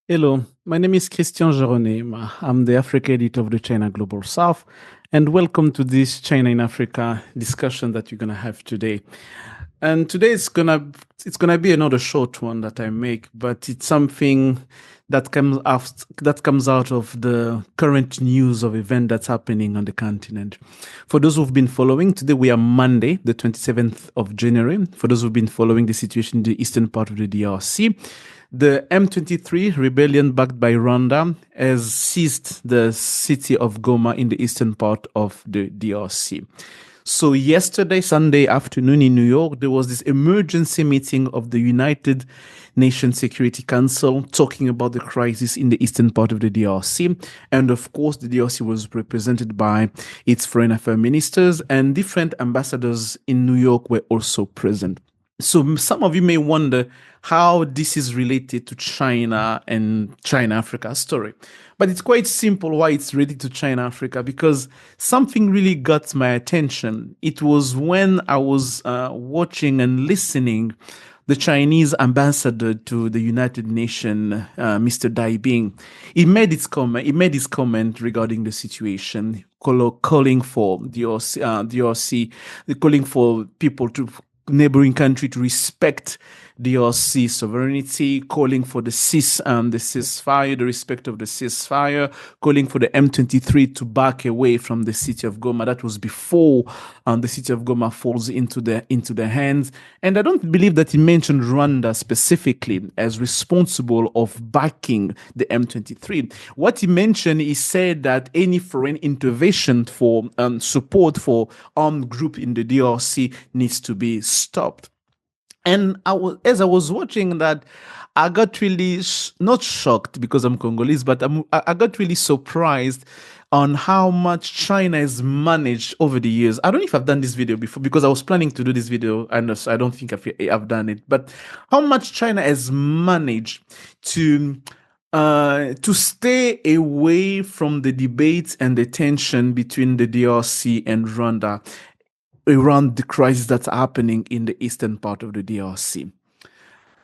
Hello, my name is Geraud Neema. I'm the Africa editor of the China Global South, and welcome to this China in Africa discussion that you're gonna have today. And today it's gonna be another short one that I make, but it's something that comes out of the current news of event that's happening on the continent. For those who've been following, today we are Monday, the 27th of January. For those who've been following the situation in the eastern part of the DRC, the M23 rebellion backed by Rwanda has seized the city of Goma in the eastern part of the DRC. So yesterday, Sunday afternoon in New York, there was this emergency meeting of the United Nations Security Council talking about the crisis in the eastern part of the DRC. And of course, the DRC was represented by its foreign affairs ministers, and different ambassadors in New York were also present. So some of you may wonder how this is related to China and China-Africa story. But it's quite simple why it's related to China-Africa, because something really got my attention. It was when I was watching and listening the Chinese ambassador to the United Nations, Mr. Dai Bing. He made his comment regarding the situation, calling for DRC, calling for people to neighboring country to respect DRC sovereignty, calling for the ceasefire, the respect of the ceasefire, calling for the M23 to back away from the city of Goma. That was before the city of Goma falls into the hands. And I don't believe that he mentioned Rwanda specifically as responsible of backing the M23. What he mentioned, he said that any foreign intervention for support for armed group in the DRC needs to be stopped. And as I was watching that, I got really not shocked because I'm Congolese, but I got really surprised on how much China has managed over the years. I don't know if I've done this video before because I was planning to do this video and I don't think I've done it. But how much China has managed to stay away from the debates and the tension between the DRC and Rwanda around the crisis that's happening in the eastern part of the DRC.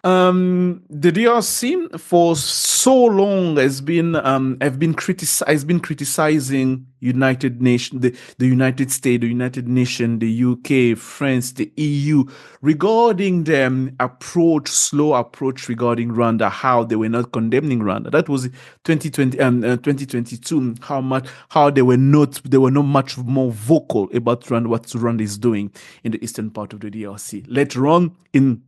The DRC for so long has been criticizing United Nation, the United States, the United Nation, the UK, France, the EU regarding their slow approach regarding Rwanda, how they were not condemning Rwanda. That was 2020 and 2022. How they were not much more vocal about Rwanda, what Rwanda is doing in the eastern part of the DRC. Later on in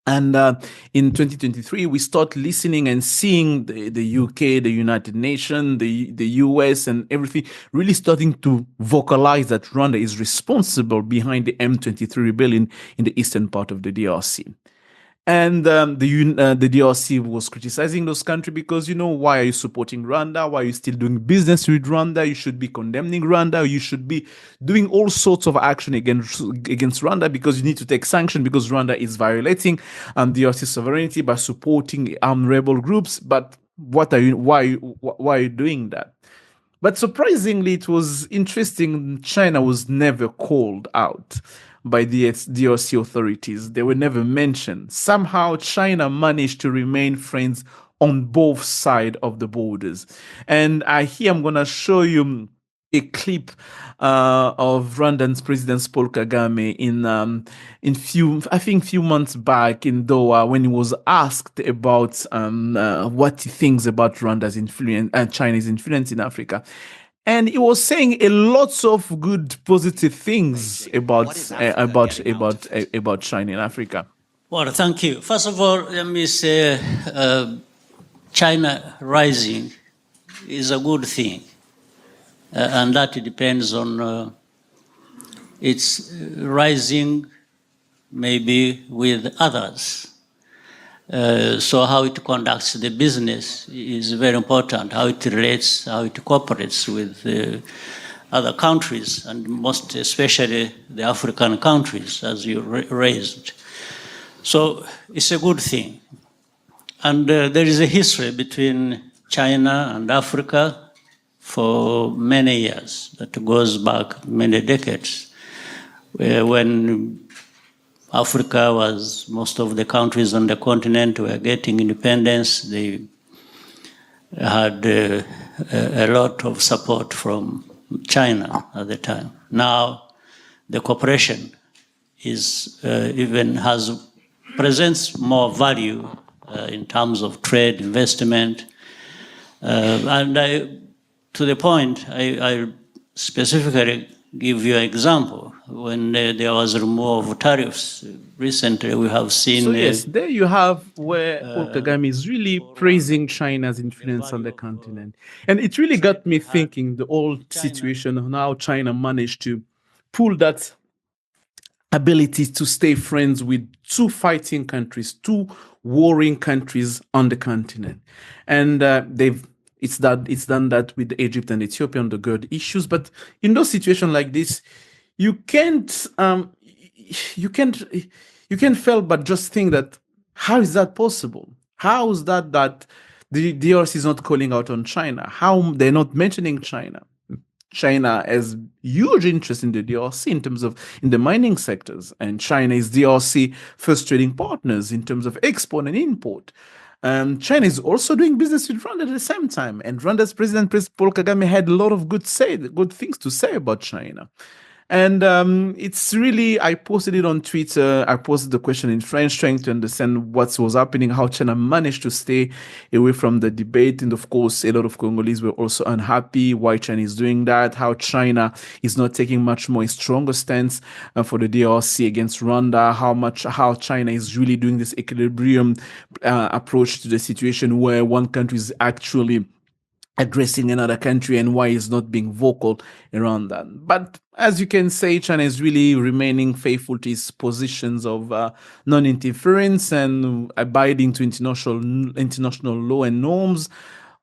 2023, we start listening and seeing the UK, the United Nations, the US, and everything really starting to vocalize that Rwanda is responsible behind the M23 rebellion in the eastern part of the DRC. And the DRC was criticizing those countries because, why are you supporting Rwanda? Why are you still doing business with Rwanda? You should be condemning Rwanda. You should be doing all sorts of action against Rwanda because you need to take sanction because Rwanda is violating DRC sovereignty by supporting armed rebel groups. But why are you doing that? But surprisingly, it was interesting. China was never called out by the DRC authorities. They were never mentioned. Somehow, China managed to remain friends on both sides of the borders. And here I'm going to show you a clip of Rwandan's President Paul Kagame in few months back in Doha when he was asked about what he thinks about Rwanda's influence and China's influence in Africa. And he was saying a lot of good, positive things about China in Africa. Well, thank you. First of all, let me say China rising is a good thing, and that depends on its rising maybe with others. So how it conducts the business is very important, how it relates, how it cooperates with other countries, and most especially the African countries, as you raised. So it's a good thing. And there is a history between China and Africa for many years that goes back many decades, when Africa was, most of the countries on the continent were getting independence. had a lot of support from China at the time. Now, the cooperation is presents more value in terms of trade, investment, and to the point, I specifically give you an example. When there was removal of tariffs recently, we have seen. So yes, there you have where Paul Kagame is really praising China's influence on the continent, and it really got me thinking the whole situation on how China managed to pull that ability to stay friends with two fighting countries, two warring countries on the continent, and it's done that with Egypt and Ethiopia on the good issues. But in those situations like this, you can't fail but just think that how is that possible? How is that the DRC is not calling out on China? How they're not mentioning China? China has huge interest in the DRC in terms of in the mining sectors, and China is DRC first trading partners in terms of export and import. China is also doing business with Rwanda at the same time, and Rwanda's president Paul Kagame had a lot of good things to say about China. And it's really, I posted it on Twitter. I posted the question in French, trying to understand what was happening, how China managed to stay away from the debate. And of course, a lot of Congolese were also unhappy why China is doing that, how China is not taking much more a stronger stance for the DRC against Rwanda, how China is really doing this equilibrium approach to the situation where one country is actually addressing another country and why it's not being vocal around that. But as you can say, China is really remaining faithful to its positions of non-interference and abiding to international law and norms,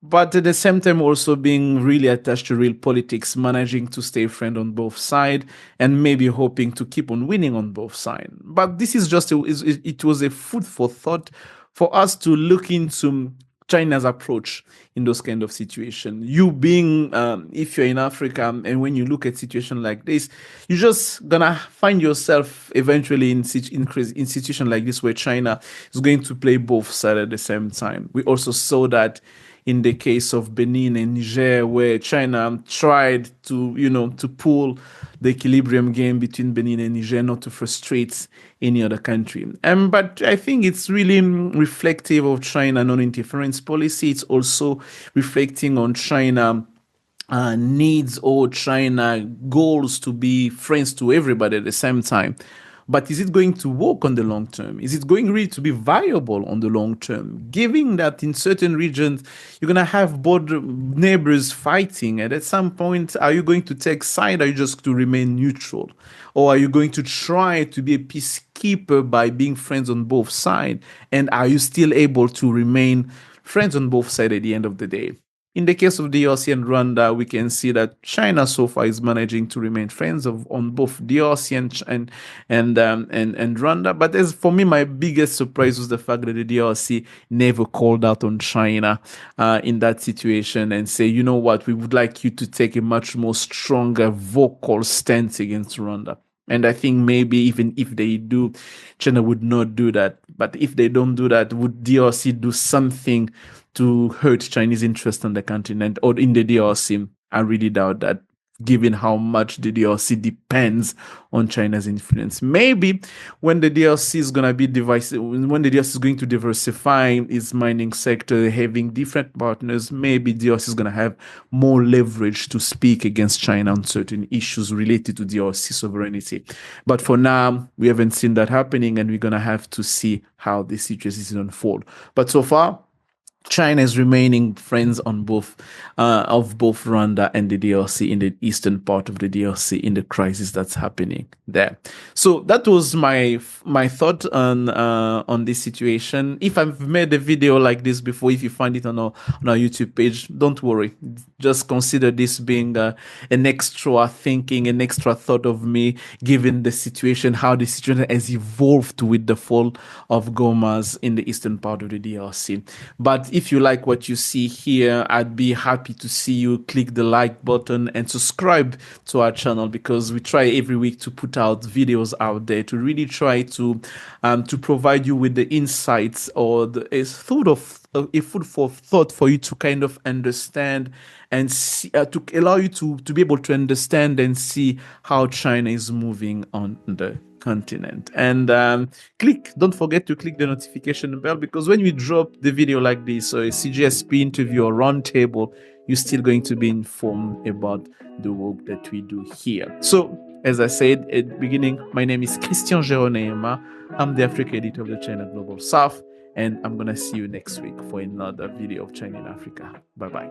but at the same time also being really attached to real politics, managing to stay friend on both sides and maybe hoping to keep on winning on both sides. But this is just it was a food for thought for us to look into China's approach in those kind of situations. You being, if you're in Africa, and when you look at situation like this, you're just gonna find yourself eventually in situation like this where China is going to play both sides at the same time. We also saw that in the case of Benin and Niger, where China tried to pull the equilibrium game between Benin and Niger, not to frustrate any other country. But I think it's really reflective of China non-interference policy. It's also reflecting on China needs or China goals to be friends to everybody at the same time. But is it going to work on the long term? Is it going really to be viable on the long term? Given that in certain regions, you're going to have both neighbors fighting, and at some point, are you going to take side? Or are you just to remain neutral? Or are you going to try to be a peacekeeper by being friends on both sides? And are you still able to remain friends on both sides at the end of the day? In the case of DRC and Rwanda, we can see that China so far is managing to remain friends on both DRC and Rwanda. But as for me, my biggest surprise was the fact that the DRC never called out on China in that situation and say, you know what, we would like you to take a much more stronger vocal stance against Rwanda. And I think maybe even if they do, China would not do that. But if they don't do that, would DRC do something to hurt Chinese interest on the continent or in the DRC? I really doubt that, given how much the DRC depends on China's influence. Maybe when the DRC is going to be when the DRC is going to diversify its mining sector, having different partners, maybe DRC is going to have more leverage to speak against China on certain issues related to DRC sovereignty. But for now, we haven't seen that happening, and we're going to have to see how the situation unfold. But so far, China is remaining friends on both Rwanda and the DRC in the eastern part of the DRC in the crisis that's happening there. So that was my thought on this situation. If I've made a video like this before, if you find it on our YouTube page, don't worry. Just consider this being an extra thinking, an extra thought of me, given the situation, how the situation has evolved with the fall of Gomas in the eastern part of the DRC. But if you like what you see here, I'd be happy to see you click the like button and subscribe to our channel, because we try every week to put out videos out there to really try to provide you with the insights or a food for thought for you to kind of understand and see, to allow you to be able to understand and see how China is moving on the continent. And don't forget to click the notification bell, because when we drop the video like this, or a CGSP interview or roundtable, you're still going to be informed about the work that we do here. So, as I said at the beginning, my name is Geraud Neema. I'm the Africa editor of the China Global South, and I'm going to see you next week for another video of China in Africa. Bye-bye.